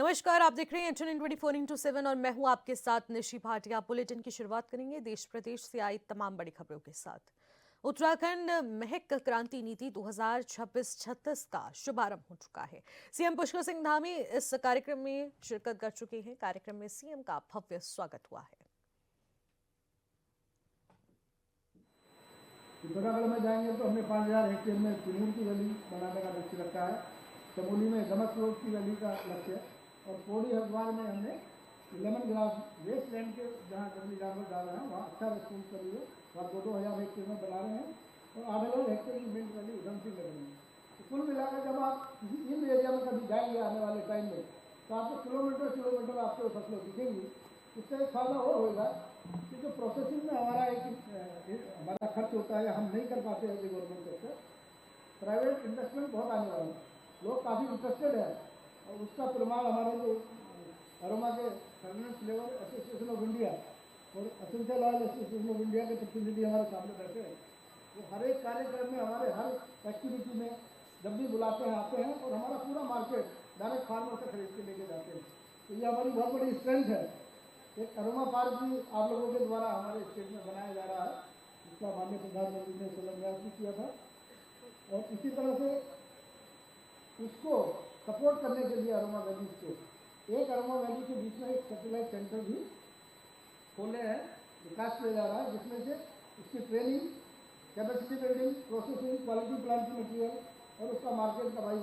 नमस्कार, आप देख रहे हैं एचएनएन 24x7 और मैं हूं आपके साथ निशी भाटिया। बुलेटिन की शुरुआत करेंगे देश प्रदेश से आई तमाम बड़ी खबरों के साथ। उत्तराखंड महक क्रांति नीति 2026-36 का शुभारंभ हो चुका है। सीएम पुष्कर सिंह धामी इस कार्यक्रम में शिरकत कर चुके हैं। कार्यक्रम में सीएम का भव्य स्वागत हुआ है। उत्तराखंड में जाएंगे तो हमने 5000 हेक्टेयर में तिनूर की वैली बनाने का लक्ष्य रखा है। चमोली में गमक रोड की वैली का लक्ष्य है और पौड़ी हरिद्वार में हमने लेमन ग्रास वेस्ट लैंड के जहाँ जंगली जानवर डाल रहे हैं वहाँ अच्छा रिस्पॉन्स कर रही है। वहाँ 2-2000 हेक्टेयर में बना रहे हैं और 8,000 हेक्टेयर की मिंट वैली उधम सिंह लग रही है। तो कुल मिलाकर जब आप किसी इन एरिया में कभी जाएंगे आने वाले टाइम में तो आपको किलोमीटर आपको फसलें दिखेंगी। इससे एक फायदा और होगा कि जो प्रोसेसिंग में हमारा खर्च होता है हम नहीं कर पाते हैं गवर्नमेंट सेक्टर, प्राइवेट इन्वेस्टमेंट बहुत आने वाला है। लोग काफ़ी इंटरेस्टेड है और उसका प्रमाण हमारे जो अरोमा के finance level association of India और essential oil association of India के प्रतिनिधि हमारे सामने बैठे हैं। वो हर एक कार्यक्रम में हमारे हर एक्टिविटी में जब भी बुलाते हैं आते हैं और हमारा पूरा मार्केट डायरेक्ट फार्मर से खरीद के लेके जाते हैं। तो ये हमारी बहुत बड़ी स्ट्रेंथ है। एक अरोमा पार्क भी आप लोगों के द्वारा हमारे स्टेट में बनाया जा रहा है, जिसका माननीय प्रधानमंत्री ने शिलान्यास भी किया था और इसी तरह से उसको सपोर्ट करने के लिए अरोमा वैली को एक अरोमा वैली के बीच में एक सैटेलाइट सेंटर भी खोले हैं, विकास किया जा रहा है, जिसमें से उसकी training, capacity building, processing, quality plant की मटीरियल और उसका मार्केट का बाई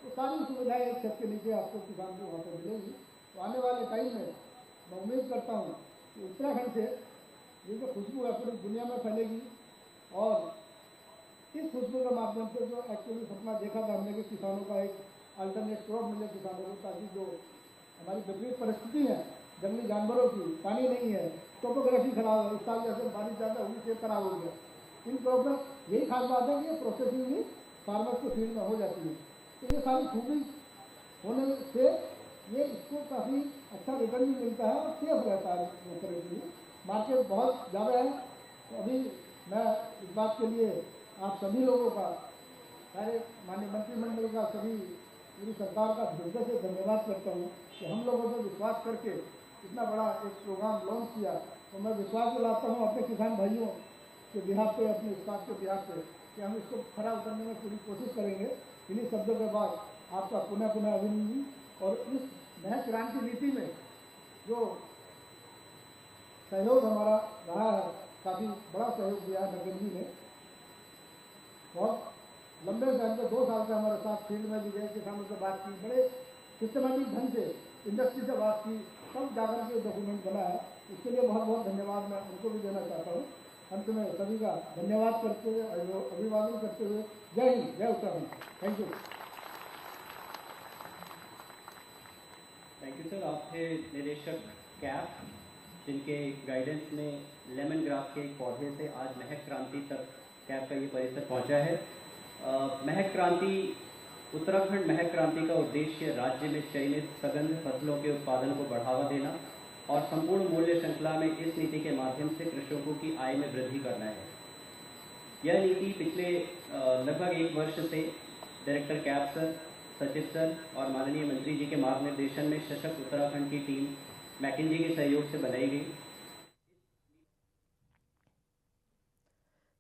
तो सारी सुविधाएं एक छत के नीचे आपको किसान को वहाँ पर मिलेगी। तो आने वाले टाइम में मैं उम्मीद करता हूँ कि उत्तराखंड से ये जो खुशबू है पूरी दुनिया में फैलेगी और इस खुशबू के माध्यम से जो एक्चुअली सपना देखा था हमने कि किसानों का एक अल्टरनेट क्रॉप मिले किसानों को, ताकि जो हमारी विपरीत परिस्थिति है जंगली जानवरों की, पानी नहीं है, टोपोग्राफी खराब है, इस साल जैसे बारिश ज़्यादा हुई से खराब हो गया, इन क्रॉप में यही खास बात है कि प्रोसेसिंग भी फार्मर्स के फील्ड में हो जाती है। तो ये सारी खूबी होने से ये इसको काफ़ी अच्छा रिटर्न भी मिलता है और सेफ रहता है नौकरी के लिए। मार्केट बहुत ज़्यादा है। तो अभी मैं इस बात के लिए आप सभी लोगों का, सारे माननीय मंत्रिमंडल का, सभी पूरी सरकार का हृदय से धन्यवाद करता हूँ कि हम लोगों पर विश्वास करके इतना बड़ा एक प्रोग्राम लॉन्च किया। तो मैं विश्वास दिलाता हूँ अपने किसान भाइयों के बिहाफ पे, अपने स्टाफ के बिहाफ पे कि हम इसको खरा उतरने में पूरी कोशिश करेंगे। इन्हीं शब्दों के बाद आपका पुनः अभिनंदन। और इस नए क्रांति नीति में जो सहयोग हमारा रहा है, काफ़ी बड़ा सहयोग दिया है नरेंद्र जी ने। बहुत लंबे टाइम से 2 साल से हमारे साथ फील्ड में भी गए, किसानों से बात की, बड़े सिस्टमेटिक ढंग से इंडस्ट्री से बात की, तब जाकर के डॉक्यूमेंट बना है। इसके लिए बहुत बहुत धन्यवाद मैं उनको भी देना चाहता हूँ। अंत में सभी का धन्यवाद करते हुए, अभिवादन करते हुए, जय हिंद, जय Uttarakhand. Thank you. Thank you sir. आप थे निदेशक कैप, जिनके गाइडेंस में लेमन ग्रास के एक पौधे से आज महक क्रांति तक कैप का ये परिसर पहुंचा है। महक क्रांति, उत्तराखंड महक क्रांति का उद्देश्य राज्य में चयनित सघन फसलों के उत्पादन को बढ़ावा देना और संपूर्ण मूल्य श्रृंखला में इस नीति के माध्यम से कृषकों की आय में वृद्धि करना है। यह नीति पिछले लगभग 1 वर्ष से डायरेक्टर कैप सर, सचिव सर और माननीय मंत्री जी के मार्गनिर्देशन में सशक्त उत्तराखंड की टीम मैकिन्जी के सहयोग से बनाई गई।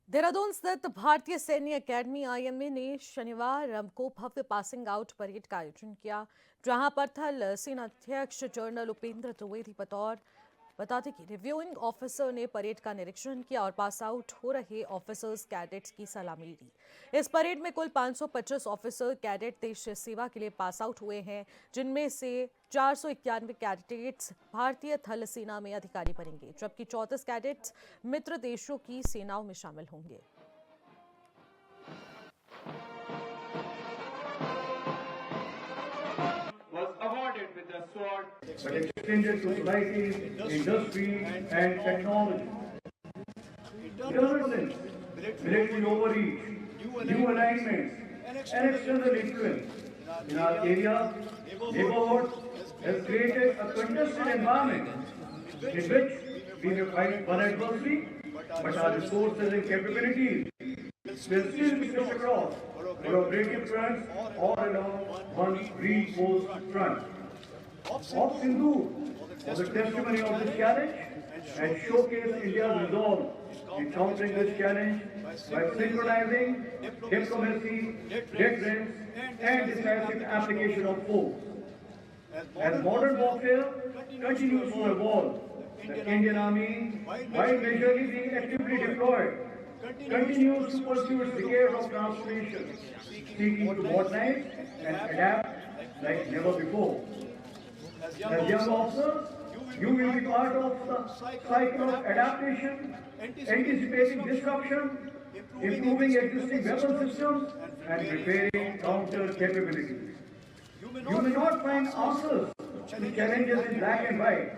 देहरादून स्थित भारतीय सैन्य अकेडमी आईएमए ने शनिवार को भव्य पासिंग आउट परेड का आयोजन किया, जहां पर थल सेनाध्यक्ष जनरल उपेंद्र द्विवेदी बताते कि रिव्यूइंग ऑफिसर ने परेड का निरीक्षण किया और पास आउट हो रहे ऑफिसर्स कैडेट्स की सलामी ली। इस परेड में कुल 525 ऑफिसर कैडेट देश सेवा के लिए पास आउट हुए हैं, जिनमें से 491 कैडेट्स भारतीय थल सेना में अधिकारी बनेंगे, जबकि 34 कैडेट्स मित्र देशों की सेनाओं में शामिल होंगे। With the sword, but extended to societies, industry, and technology. Governance, military overreach, new alignments, and external influence in our area, neighborhood, has created a contested environment in which we may fight one adversary, but our resources and capabilities will still be pushed across collaborative fronts all along one reinforced front. of Sindhu was a testimony of this challenge and showcased India's resolve in countering this challenge by synchronizing diplomacy, deterrence, and decisive application of force. As modern warfare continues to evolve, the Indian Army, while majorly being actively deployed, continues to pursue its decade of transformation, seeking to modernize and adapt like never before. As young officers, you will be part of the cycle of adaptation, anticipating disruption, improving existing weapon systems, and preparing counter capabilities. You may not find answers to challenges in black and white.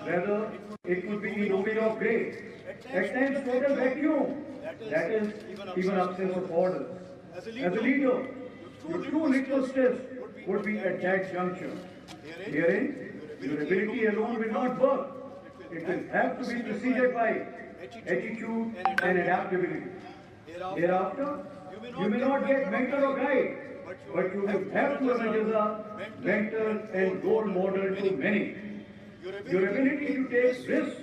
Rather, it could be in domain of gray. At times, total vacuum. That is even absence of orders. As a leader, your true litmus test would be at that juncture. Herein, your ability alone will not work. It will have to be preceded by attitude and adaptability. Thereafter, you may not get mentor or guide, but you will have to emerge as a mentor and role model to many. Your ability to take risks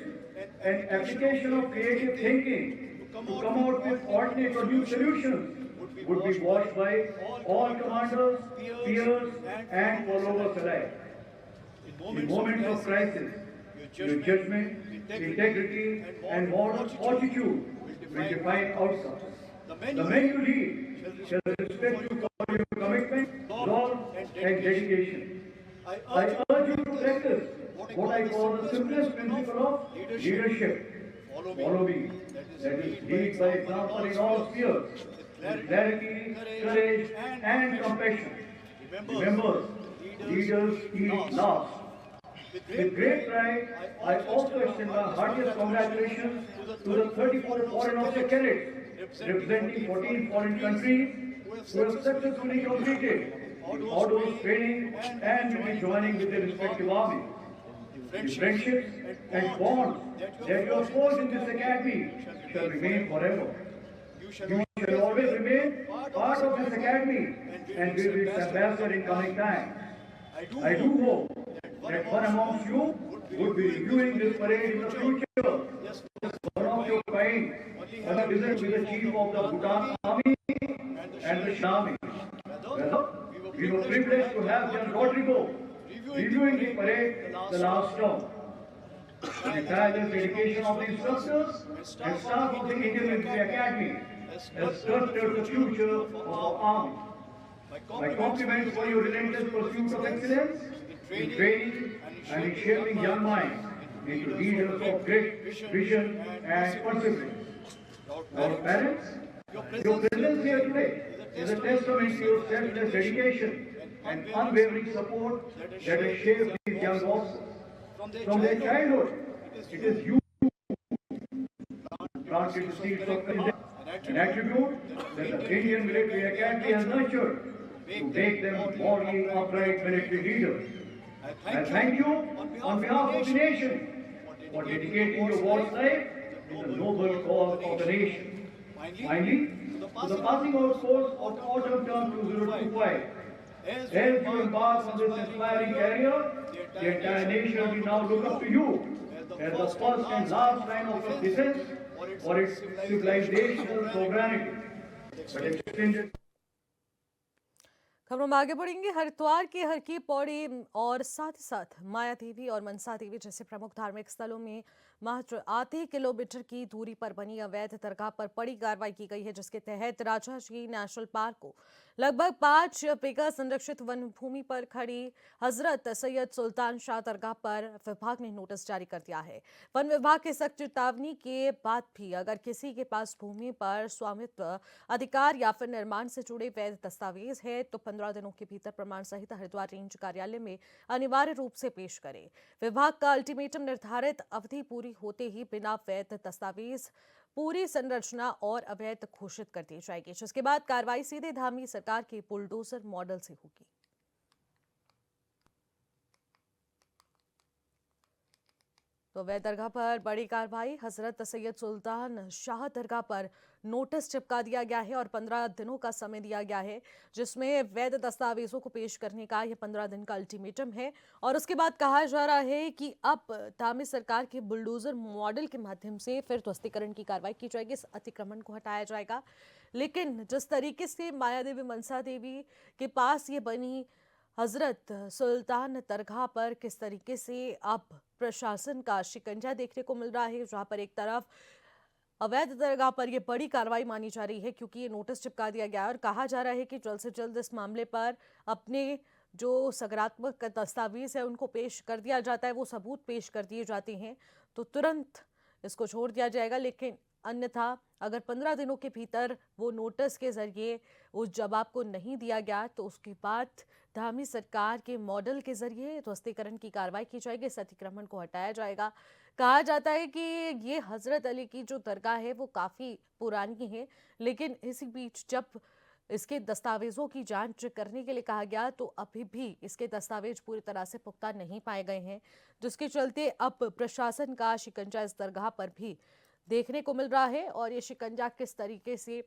and application of creative thinking to come out with alternate or new solutions would be watched by all commanders, peers, and followers alike. In moments of crisis, your judgment, integrity, and moral fortitude will define outcomes. The men you lead shall respect you for your commitment, resolve, and dedication. I urge you to practice what I call the simplest principle of leadership. Follow me. That is, lead by example in all spheres, with clarity, courage, and compassion. Remember, leaders eat last. With great pride, I also extend my heartiest congratulations to the 34 foreign officer cadets representing 14 foreign countries who have successfully completed the orders training and will be joining with their respective armies. The friendships and bonds that you have forged in this academy shall remain forever. You shall always remain part of this academy and will be its ambassador in coming times. I do hope that one amongst you would be reviewing this parade in the future. One of your kind, on a visit with the chief of the Bhutan Army and the Army. We were privileged to have General Rodrigo reviewing the parade the last term. The tireless dedication of the instructors and staff of the Indian Military Academy has sculpted the future of our army. My compliments for your relentless pursuit of excellence in training and in shaping young minds into leaders of great vision and perseverance. Our parents, your presence here today is a testament to your selfless dedication and unwavering support that has shaped these young officers. From their childhood, it is you planted the seeds of courage, an attribute that the Indian Military Academy has nurtured to make them morally upright military leaders. I thank you on behalf of the nation for dedicating your war's life to the noble cause of the nation. Finally, to the passing out course of autumn term 2025, as you embark on this inspiring career, the entire nation will now look up to you as the first and last line of defense for its civilizational sovereignty. But extended खबरों में आगे बढ़ेंगे। हरिद्वार की हर की पौड़ी और साथ ही साथ माया देवी और मनसा देवी जैसे प्रमुख धार्मिक स्थलों में मात्र आधे किलोमीटर की दूरी पर बनी अवैध दरगाह पर बड़ी कार्रवाई की गई है, जिसके तहत राजाजी नेशनल पार्क को लगभग 5 बीघा संरक्षित वन भूमि पर खड़ी हजरत सैयद सुल्तान शाह दरगाह पर विभाग ने नोटिस जारी कर दिया है। वन विभाग की सख्त चेतावनी के बाद भी अगर किसी के पास भूमि पर स्वामित्व अधिकार या फिर निर्माण से जुड़े वैध दस्तावेज है तो 15 दिनों के भीतर प्रमाण सहित हरिद्वार रेंज कार्यालय में अनिवार्य रूप से पेश करें। विभाग का अल्टीमेटम निर्धारित अवधि पूरी होते ही बिना वैध दस्तावेज पूरी संरचना और अवैध घोषित कर दी जाएगी, जिसके बाद कार्रवाई सीधे धामी सरकार के बुलडोजर मॉडल से होगी। तो अवैध दरगाह पर बड़ी कार्रवाई, हजरत सैयद सुल्तान शाह दरगाह पर नोटिस चिपका दिया गया है और 15 दिनों का समय दिया गया है, जिसमें वैध दस्तावेजों को पेश करने का यह 15 दिन का अल्टीमेटम है। और उसके बाद कहा जा रहा है कि अब धामी सरकार के बुलडोजर मॉडल के माध्यम से फिर ध्वस्तीकरण की कार्रवाई की जाएगी, इस अतिक्रमण को हटाया जाएगा। लेकिन जिस तरीके से माया देवी मनसा देवी के पास ये बनी हजरत सुल्तान दरगाह पर किस तरीके से अब प्रशासन का शिकंजा देखने को मिल रहा है, जहां पर एक तरफ अवैध दरगाह पर यह बड़ी कार्रवाई मानी जा रही है क्योंकि ये नोटिस चिपका दिया गया है और कहा जा रहा है कि जल्द से जल्द इस मामले पर अपने जो सकारात्मक दस्तावेज है उनको पेश कर दिया जाता है, वो सबूत पेश कर दिए जाते हैं तो तुरंत इसको छोड़ दिया जाएगा। लेकिन अन्यथा अगर 15 दिनों के भीतर वो नोटिस के जरिए उस जवाब को नहीं दिया गया तो उसके बाद धामी सरकार के मॉडल के जरिए ध्वस्तीकरण की कार्रवाई की जाएगी, इस अतिक्रमण को हटाया जाएगा। कहा जाता है कि ये हजरत अली की जो दरगाह है वो काफ़ी पुरानी है, लेकिन इसी बीच जब इसके दस्तावेजों की जांच करने के लिए कहा गया तो अभी भी इसके दस्तावेज पूरी तरह से पुख्ता नहीं पाए गए हैं, जिसके चलते अब प्रशासन का शिकंजा इस दरगाह पर भी देखने को मिल रहा है। और ये शिकंजा किस तरीके से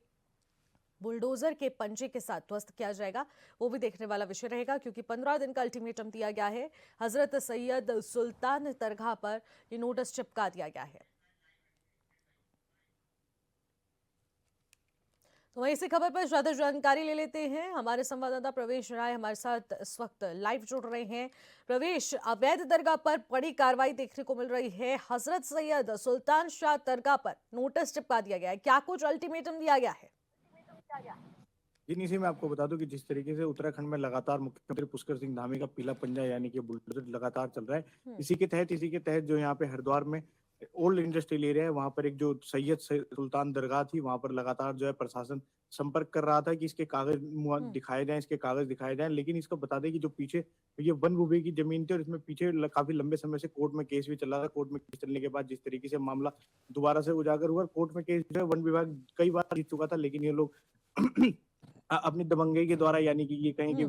बुलडोजर के पंजे के साथ ध्वस्त किया जाएगा वो भी देखने वाला विषय रहेगा, क्योंकि 15 दिन का अल्टीमेटम दिया गया है। हजरत सैयद सुल्तान दरगाह पर ये नोटिस चिपका दिया गया है। तो वहीं इसी खबर पर ज्यादा जानकारी ले लेते हैं, हमारे संवाददाता प्रवेश राय हमारे साथ इस वक्त लाइव जुड़ रहे हैं। प्रवेश, अवैध दरगाह पर बड़ी कार्रवाई देखने को मिल रही है, हजरत सैयद सुल्तान शाह दरगाह पर नोटिस चिपका दिया गया है, क्या कुछ अल्टीमेटम दिया गया है? जी निशी, मैं आपको बता दूं कि जिस तरीके से उत्तराखंड में लगातार मुख्यमंत्री पुष्कर सिंह धामी का पीला पंजा यानी कि बुलडोजर लगातार चल रहा है, इसी के तहत जो यहाँ पे हरिद्वार में ओल्ड इंडस्ट्रियल एरिया है, वहाँ पर एक जो सैयद सुल्तान दरगाह थी, वहाँ पर लगातार जो है प्रशासन संपर्क कर रहा था कि इसके कागज दिखाए जाएं, इसके कागज दिखाए जाएं। लेकिन इसको बता दें कि जो पीछे ये वन विभाग की जमीन थी और इसमें पीछे काफी लंबे समय से कोर्ट में केस भी चल रहा था। कोर्ट में केस चलने के बाद जिस तरीके से मामला दोबारा से उजागर हुआ, कोर्ट में केस जो है वन विभाग कई बार जीत चुका था, लेकिन ये लोग अपनी दबंगई के द्वारा यानी कि ये कहें कि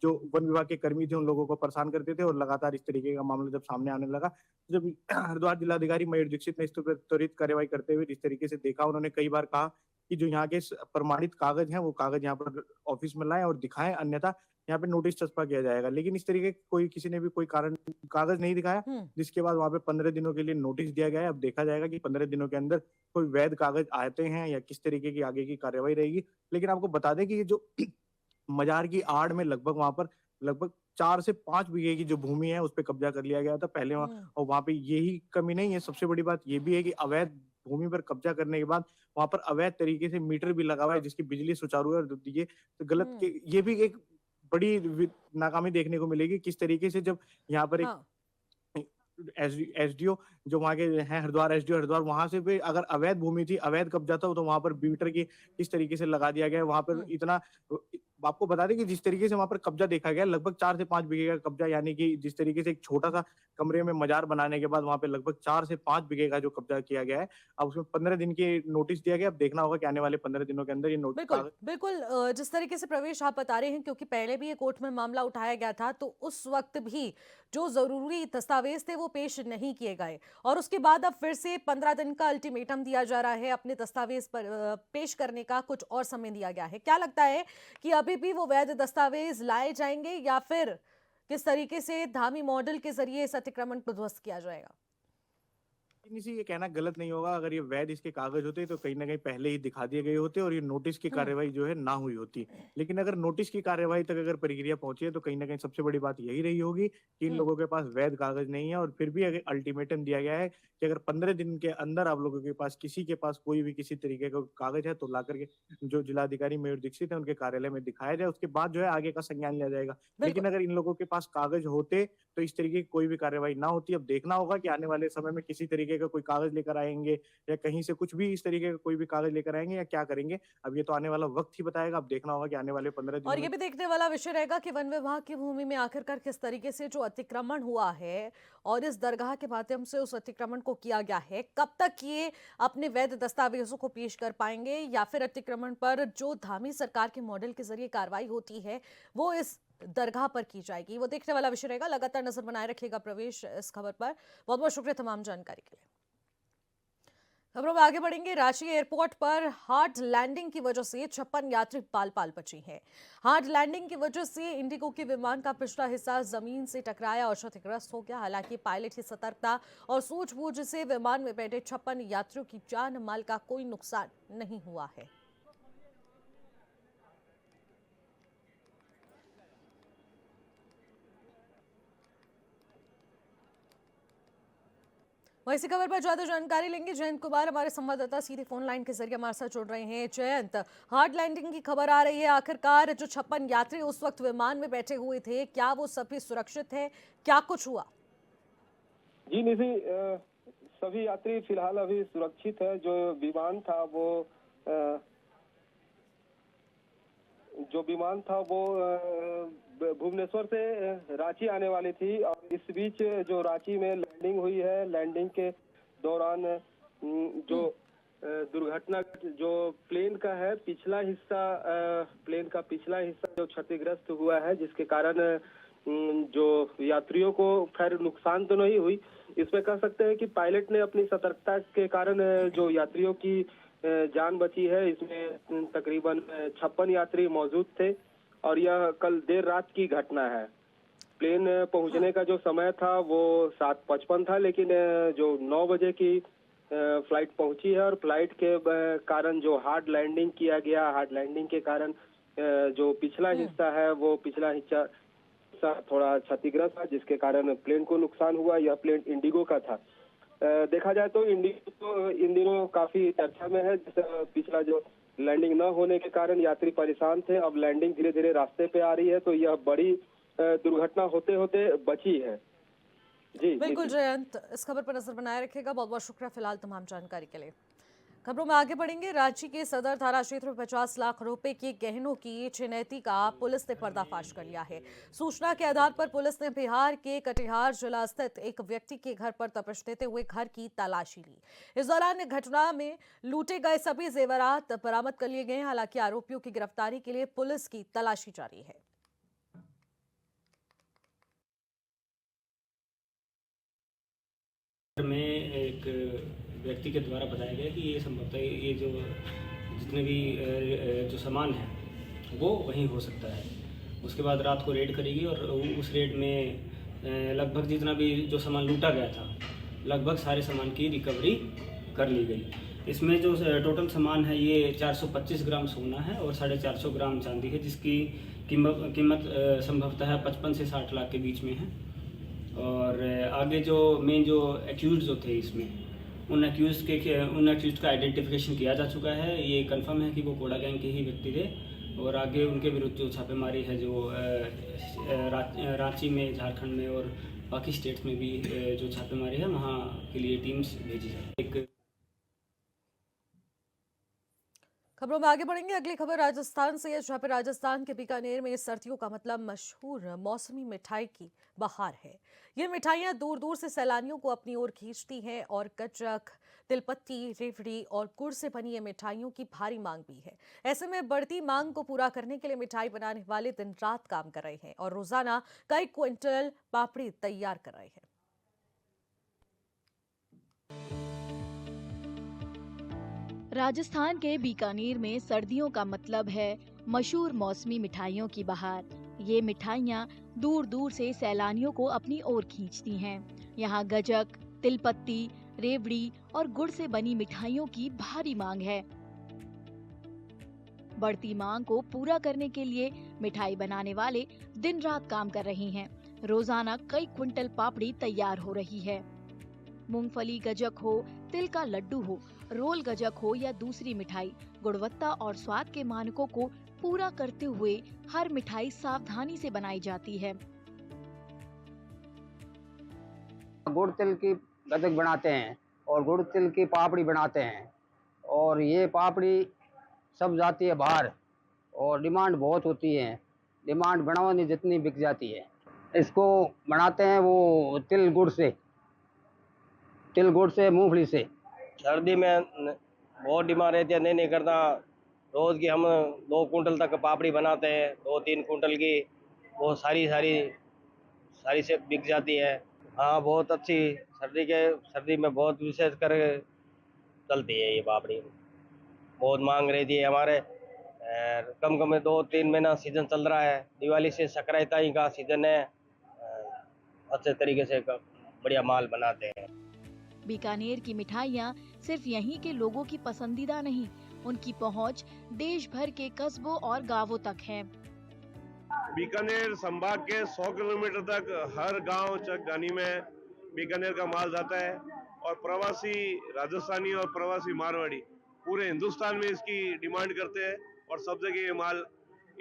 जो वन विभाग के कर्मी थे उन लोगों को परेशान करते थे और लगातार इस तरीके का मामला जब सामने आने लगा, जब हरिद्वार जिलाधिकारी मयूर दीक्षित ने इस पर त्वरित कार्यवाही करते हुए जिस तरीके से देखा, उन्होंने कई बार कहा कि जो यहाँ के प्रमाणित कागज हैं वो कागज यहाँ पर ऑफिस में लाएं और दिखाएं, अन्यथा यहाँ पे नोटिस चस्पा किया जाएगा। लेकिन इस तरीके किसी ने भी कोई कारण कागज नहीं दिखाया, जिसके बाद वहाँ पे 15 दिनों के लिए नोटिस दिया गया है। अब देखा जाएगा कि 15 दिनों के अंदर कोई वैध कागज आते हैं या किस तरीके की आगे की कार्यवाही रहेगी। लेकिन आपको बता दें कि ये जो मजार की आड़ में लगभग वहां पर लगभग 4 से 5 बीघे की जो भूमि है उस पर कब्जा कर लिया गया था पहले और वहां पे यही कमी नहीं है, सबसे बड़ी बात ये भी है कि अवैध भूमि पर कब्जा करने के बाद वहां पर अवैध तरीके से मीटर भी लगा हुआ है जिसकी बिजली सुचारू है। ये तो गलत ये भी एक बड़ी नाकामी देखने को मिलेगी। किस तरीके से जब यहाँ पर एक एसडीओ जो वहाँ के हैं हरिद्वार एसडीओ हरिद्वार, वहां से भी अगर अवैध भूमि थी, अवैध कब्जा था, तो वहां पर मीटर की किस तरीके से लगा दिया गया। वहां पर इतना आपको बता दें कि जिस तरीके से वहां पर कब्जा देखा गया लगभग 4 से 5 बीघे का कब्जा, यानी कि जिस तरीके से एक छोटा सा कमरे में मजार बनाने के बाद वहां पे लगभग 4 से 5 बीघे का जो कब्जा किया गया है। अब उसमें 15 दिन की नोटिस दिया गया। अब देखना होगा कि आने वाले 15 दिनों के अंदर ये नोटिस। बिल्कुल जिस तरीके से प्रवेश आप बता रहे हैं, क्योंकि पहले भी ये कोर्ट में मामला उठाया गया था तो उस वक्त भी जो जरूरी दस्तावेज थे वो पेश नहीं किए गए और उसके बाद अब फिर से 15 दिन का अल्टीमेटम दिया जा रहा है, अपने दस्तावेज पर पेश करने का कुछ और समय दिया गया है। क्या लगता है कि अभी भी वो वैध दस्तावेज लाए जाएंगे या फिर किस तरीके से धामी मॉडल के जरिए इस अतिक्रमण को ध्वस्त किया जाएगा? ये कहना गलत नहीं होगा, अगर ये वैध इसके कागज होते तो कहीं ना कहीं पहले ही दिखा दिए गए होते और ये नोटिस की कार्यवाही जो है ना हुई होती। लेकिन अगर नोटिस की कार्यवाही तक अगर प्रक्रिया पहुंची है तो कहीं ना कहीं सबसे बड़ी बात यही रही होगी कि इन लोगों के पास वैध कागज नहीं है। और फिर भी अगर अल्टीमेटम दिया गया है कि अगर 15 दिन के अंदर आप लोगों के पास किसी के पास कोई भी किसी तरीके का कागज है तो ला करके जो जिलाधिकारी मयूर दीक्षित है उनके कार्यालय में दिखाया जाए, उसके बाद जो है आगे का संज्ञान लिया जाएगा। लेकिन अगर इन लोगों के पास कागज होते तो इस तरीके की कोई भी कार्यवाही ना होती। अब देखना होगा कि आने वाले समय में किसी तरीके का कोई कागज लेकर आएंगे या कहीं से कुछ भी इस तरीके का कोई भी कागज लेकर आएंगे या क्या करेंगे, अब ये तो आने वाला वक्त ही बताएगा। अब देखना होगा कि आने वाले 15 दिन और ये भी देखने वाला विषय रहेगा कि वन विभाग की भूमि में आखिरकार किस तरीके से जो अतिक्रमण हुआ है और इस दरगाह के माध्यम से उस अतिक्रमण को किया गया है, कब तक ये अपने वैध दस्तावेजों को पेश कर पाएंगे या फिर अतिक्रमण पर जो धामी सरकार के मॉडल के जरिए कार्रवाई होती है वो इस दरगाह पर की जाएगी, वो देखने वाला विषय रहेगा। लगातार नजर बनाए रखिएगा प्रवेश इस खबर पर। बहुत बहुत शुक्रिया तमाम जानकारी के लिए। खबरों में आगे बढ़ेंगे। रांची एयरपोर्ट पर हार्ड लैंडिंग की वजह से 56 यात्री पाल पाल बची हैं। हार्ड लैंडिंग की वजह से इंडिगो के विमान का पिछला हिस्सा जमीन से टकराया और क्षतिग्रस्त हो गया। हालांकि पायलट की सतर्कता और सूझबूझ से विमान में बैठे 56 यात्रियों की जान माल का कोई नुकसान नहीं हुआ है। वहीं इसी खबर पर ज्यादा जानकारी लेंगे। जयंत कुमार हमारे संवाददाता सीधे फोन लाइन के जरिए हमारे साथ जुड़ रहे हैं। जयंत, हार्ड लैंडिंग की खबर आ रही है, आखिरकार जो 56 यात्री उस वक्त विमान में बैठे हुए थे, क्या वो सभी सुरक्षित है, क्या कुछ हुआ? जी निधि, सभी यात्री फिलहाल अभी सुरक्षित है। जो विमान था वो भुवनेश्वर से रांची आने वाली थी और इस बीच जो रांची में लैंडिंग हुई है, लैंडिंग के दौरान जो दुर्घटना, जो प्लेन का है पिछला हिस्सा, प्लेन का पिछला हिस्सा जो क्षतिग्रस्त हुआ है, जिसके कारण जो यात्रियों को खैर नुकसान तो नहीं हुई। इसमें कह सकते हैं कि पायलट ने अपनी सतर्कता के कारण जो यात्रियों की जान बची है। इसमें तकरीबन 56 यात्री मौजूद थे और यह कल देर रात की घटना है। प्लेन पहुंचने का जो समय था वो 7:55 था, लेकिन जो 9 बजे की फ्लाइट पहुंची है और फ्लाइट के कारण जो हार्ड लैंडिंग किया गया, हार्ड लैंडिंग के कारण जो पिछला हिस्सा है वो पिछला हिस्सा थोड़ा क्षतिग्रस्त था, जिसके कारण प्लेन को नुकसान हुआ। यह प्लेन इंडिगो का था। देखा जाए तो इंडिगो तो इन दिनों काफी चर्चा में है। पिछला जो लैंडिंग न होने के कारण यात्री परेशान थे, अब लैंडिंग धीरे धीरे रास्ते पे आ रही है, तो यह बड़ी दुर्घटना होते होते बची है। जी बिल्कुल जयंत, इस खबर पर नजर बनाए रखिएगा। बहुत बहुत शुक्रिया फिलहाल तमाम जानकारी के लिए। खबरों में आगे बढ़ेंगे। रांची के सदर थाना क्षेत्र में 50 लाख रुपए के गहनों की छिनैती का पुलिस ने पर्दाफाश कर लिया है। सूचना के आधार पर पुलिस ने बिहार के कटिहार जिला स्थित एक व्यक्ति के घर पर तपिश देते हुए घर की तलाशी ली। इस दौरान घटना में लूटे गए सभी जेवरात बरामद कर लिए गए। हालांकि आरोपियों की गिरफ्तारी के लिए पुलिस की तलाशी जारी है। में एक व्यक्ति के द्वारा बताया गया कि ये संभवतः ये जो जितने भी जो सामान है वो वहीं हो सकता है। उसके बाद रात को रेड करेगी और उस रेड में लगभग जितना भी जो सामान लूटा गया था, लगभग सारे सामान की रिकवरी कर ली गई। इसमें जो टोटल सामान है ये 425 ग्राम सोना है और 450 ग्राम चांदी है, जिसकी कीमत संभवतः 55 से 60 लाख के बीच में है। और आगे जो मेन जो एक्यूज जो थे इसमें उन एक्यूज का आइडेंटिफिकेशन किया जा चुका है। ये कंफर्म है कि वो कोड़ा गैंग के ही व्यक्ति थे और आगे उनके विरुद्ध जो छापेमारी है जो रांची में, झारखंड में और बाकी स्टेट्स में भी जो छापेमारी है वहाँ के लिए टीम्स भेजी जाए। खबरों में आगे बढ़ेंगे। अगली खबर राजस्थान से है, जहां पर राजस्थान के बीकानेर में सर्दियों का मतलब मशहूर मौसमी मिठाई की बहार है। ये मिठाइयां दूर दूर से सैलानियों को अपनी ओर खींचती हैं और गज्जक, तिलपत्ती, रेवड़ी और गुड़ से बनी ये मिठाइयों की भारी मांग भी है। ऐसे में बढ़ती मांग को पूरा करने के लिए मिठाई बनाने वाले दिन रात काम कर रहे हैं और रोजाना कई क्विंटल पापड़ी तैयार कर रहे हैं। राजस्थान के बीकानेर में सर्दियों का मतलब है मशहूर मौसमी मिठाइयों की बहार। ये मिठाइयाँ दूर दूर से सैलानियों को अपनी ओर खींचती हैं। यहाँ गजक, तिलपत्ती, रेवड़ी और गुड़ से बनी मिठाइयों की भारी मांग है। बढ़ती मांग को पूरा करने के लिए मिठाई बनाने वाले दिन रात काम कर रहे हैं। रोजाना कई क्विंटल पापड़ी तैयार हो रही है। मूंगफली गजक हो, तिल का लड्डू हो, रोल गजक हो या दूसरी मिठाई, गुणवत्ता और स्वाद के मानकों को पूरा करते हुए हर मिठाई सावधानी से बनाई जाती है। गुड़ तिल की गजक बनाते हैं और गुड़ तिल की पापड़ी बनाते हैं और ये पापड़ी सब जाती है बाहर और डिमांड बहुत होती है। डिमांड बनाने जितनी बिक जाती है। इसको बनाते हैं वो तिल गुड़ से, मूंगफली से। सर्दी में बहुत डिमांड रहती है, नहीं करता। रोज की हम 2 कुंटल तक पापड़ी बनाते हैं, 2-3 कुंटल की। वो सारी से बिक जाती है। हाँ, बहुत अच्छी सर्दी में बहुत विशेष कर चलती है ये पापड़ी। बहुत मांग रही थी हमारे कम में 2-3 महीना सीजन चल रहा है। दिवाली से संक्रांति का सीजन है। अच्छे तरीके से बढ़िया माल बनाते हैं। बीकानेर की मिठाइयाँ सिर्फ यहीं के लोगों की पसंदीदा नहीं, उनकी पहुँच देश भर के कस्बों और गांवों तक है। बीकानेर संभाग के 100 किलोमीटर तक हर गांव चकगानी में बीकानेर का माल जाता है और प्रवासी राजस्थानी और प्रवासी मारवाड़ी पूरे हिंदुस्तान में इसकी डिमांड करते हैं और सब जगह ये माल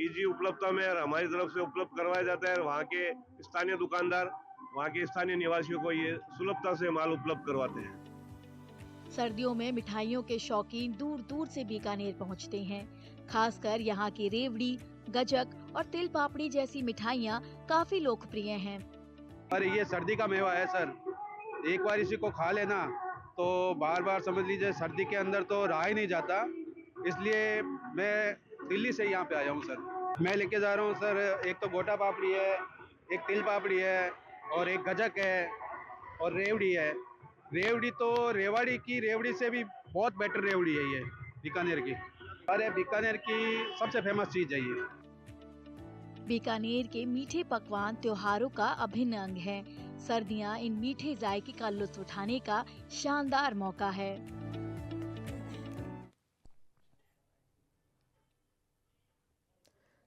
इजी उपलब्धता में और हमारी तरफ से उपलब्ध करवाया जाता है। वहाँ के स्थानीय दुकानदार, वहाँ के स्थानीय निवासियों को ये सुलभता से माल उपलब्ध करवाते हैं। सर्दियों में मिठाइयों के शौकीन दूर दूर से बीकानेर पहुँचते हैं। खासकर यहाँ की रेवड़ी, गजक और तिल पापड़ी जैसी मिठाइयाँ काफी लोकप्रिय हैं। अरे ये सर्दी का मेवा है सर, एक बार इसी को खा लेना तो बार बार समझ लीजिए सर्दी के अंदर तो रहा ही नहीं जाता। इसलिए मैं दिल्ली से यहाँ पे आया हूँ सर। मैं लेके जा रहा हूँ सर, एक तो गोटा पापड़ी है, एक तिल पापड़ी है और एक गजक है और रेवड़ी है। रेवड़ी तो रेवाड़ी की रेवड़ी से भी बहुत बेटर रेवड़ी है ये बीकानेर की। अरे बीकानेर की सबसे फेमस चीज है ये। बीकानेर के मीठे पकवान त्योहारों का अभिन्न अंग है। सर्दियां इन मीठे जायके का लुत्फ उठाने का शानदार मौका है।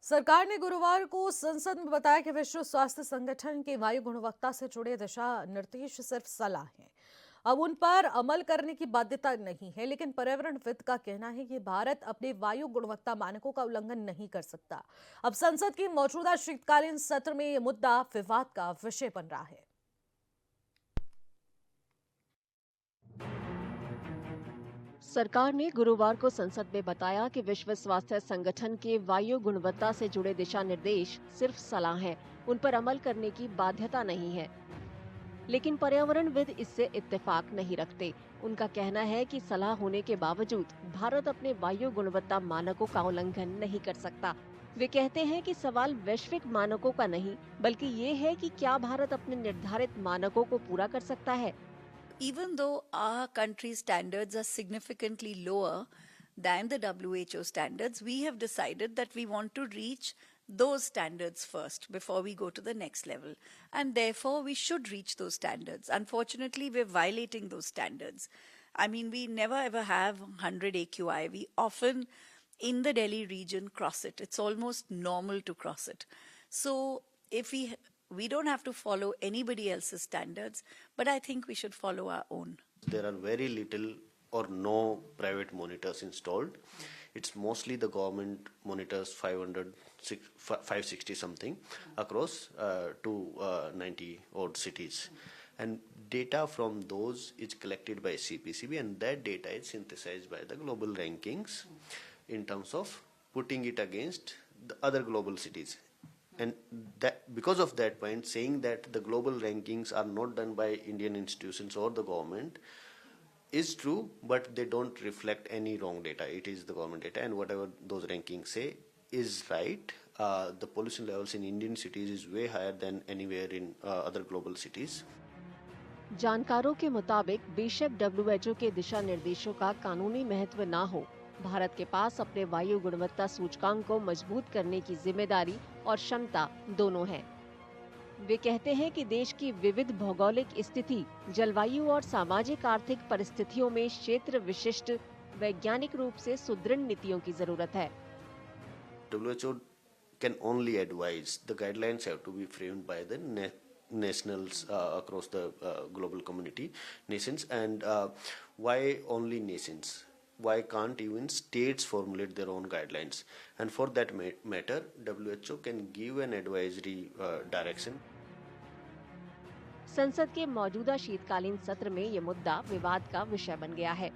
सरकार ने गुरुवार को संसद में बताया कि विश्व स्वास्थ्य संगठन के वायु गुणवत्ता से जुड़े दिशा निर्देश सिर्फ सलाह हैं, अब उन पर अमल करने की बाध्यता नहीं है। लेकिन पर्यावरणविद का कहना है कि भारत अपने वायु गुणवत्ता मानकों का उल्लंघन नहीं कर सकता। अब संसद के मौजूदा शीतकालीन सत्र में यह मुद्दा विवाद का विषय बन रहा है। सरकार ने गुरुवार को संसद में बताया कि विश्व स्वास्थ्य संगठन के वायु गुणवत्ता से जुड़े दिशा निर्देश सिर्फ सलाह हैं, उन पर अमल करने की बाध्यता नहीं है। लेकिन पर्यावरणविद इससे इत्तेफाक नहीं रखते। उनका कहना है कि सलाह होने के बावजूद भारत अपने वायु गुणवत्ता मानकों का उल्लंघन नहीं कर सकता। वे कहते हैं कि सवाल वैश्विक मानकों का नहीं, बल्कि ये है कि क्या भारत अपने निर्धारित मानकों को पूरा कर सकता है। Even though our country's standards are significantly lower than the WHO standards, we have decided that we want to reach those standards first before we go to the next level. And therefore, we should reach those standards. Unfortunately, we're violating those standards. I mean, we never ever have 100 AQI. We often, in the Delhi region, cross it. It's almost normal to cross it. So if we don't have to follow anybody else's standards, but I think we should follow our own. There are very little or no private monitors installed. It's mostly the government monitors, 560 something across 290 odd cities. And data from those is collected by CPCB, and that data is synthesized by the global rankings in terms of putting it against the other global cities. And that because of that point, saying that the global rankings are not done by Indian institutions or the government is true, but they don't reflect any wrong data. It is the government data, and whatever those rankings say is right. The pollution levels in Indian cities is way higher than anywhere in other global cities. जानकारों के मुताबिक बेशक WHO के दिशा निर्देशों का कानूनी महत्व ना हो, भारत के पास अपने वायु गुणवत्ता सूचकांक को मजबूत करने की जिम्मेदारी और क्षमता दोनों है। वे कहते हैं कि देश की विविध भौगोलिक स्थिति, जलवायु और सामाजिक आर्थिक परिस्थितियों में क्षेत्र विशिष्ट वैज्ञानिक रूप से सुदृढ़ नीतियों की जरूरत है। WHO can only advise. The guidelines have to be framed by the nationals across the global community, nations. And why only nations? Why can't even states formulate their own guidelines? And for that matter, WHO can give an advisory direction. संसद के मौजूदा शीतकालीन सत्र में ये मुद्दा विवाद का विषय बन गया है।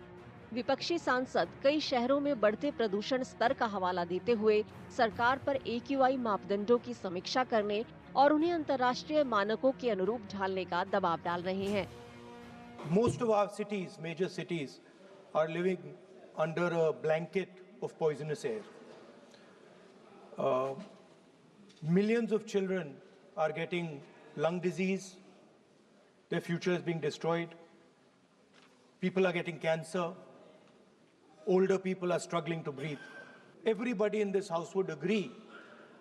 विपक्षी सांसद कई शहरों में बढ़ते प्रदूषण स्तर का हवाला देते हुए सरकार पर AQI मापदंडों की समीक्षा करने और उन्हें अंतर्राष्ट्रीय मानकों के अनुरूप ढालने का दबाव डाल रहे हैं। Most of our cities, major cities, are living under a blanket of poisonous air. Millions of children are getting lung disease. Their future is being destroyed. People are getting cancer. Older people are struggling to breathe. Everybody in this house would agree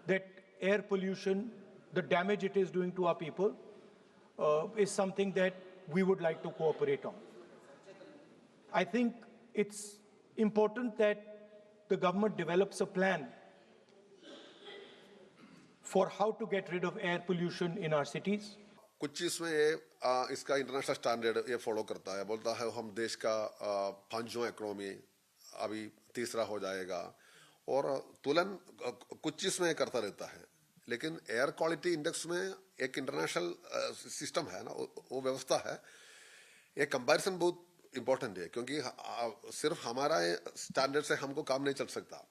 that air pollution, the damage it is doing to our people, is something that we would like to cooperate on. I think it's important that the government develops a plan for how to get rid of air pollution in our cities. कुछ इसमें ये इसका international standard ये follow करता है, बोलता है हम देश का 5वां इकोनॉमी अभी तीसरा हो जाएगा और तुलन कुछ इसमें करता रहता है, लेकिन एयर क्वालिटी इंडेक्स में एक इंटरनेशनल सिस्टम है ना, वो व्यवस्था है, ये कंपैरिजन बहुत इम्पोर्टेंट है क्योंकि सिर्फ हमारा स्टैंडर्ड से हमको काम नहीं चल सकता।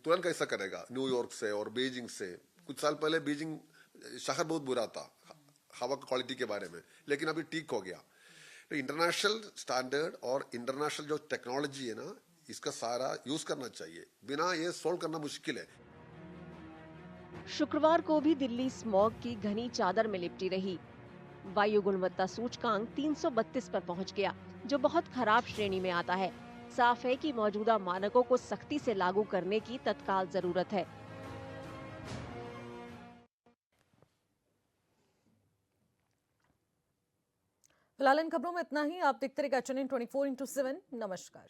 तुलन कैसा करेगा न्यूयॉर्क से और बीजिंग से? कुछ साल पहले बीजिंग शहर बहुत बुरा था हवा की क्वालिटी के बारे में, लेकिन अभी ठीक हो गया। तो इंटरनेशनल स्टैंडर्ड और इंटरनेशनल जो टेक्नोलॉजी है ना, इसका सारा यूज करना चाहिए, बिना ये सोल्व करना मुश्किल है। शुक्रवार को भी दिल्ली स्मॉग की घनी चादर में लिपटी रही। वायु गुणवत्ता सूचकांक 332 पर पहुंच गया, जो बहुत खराब श्रेणी में आता है। साफ है कि मौजूदा मानकों को सख्ती से लागू करने की तत्काल जरूरत है। फिलहाल इन खबरों में इतना ही। आप देखते रहिएगा चैनल 24/7। नमस्कार।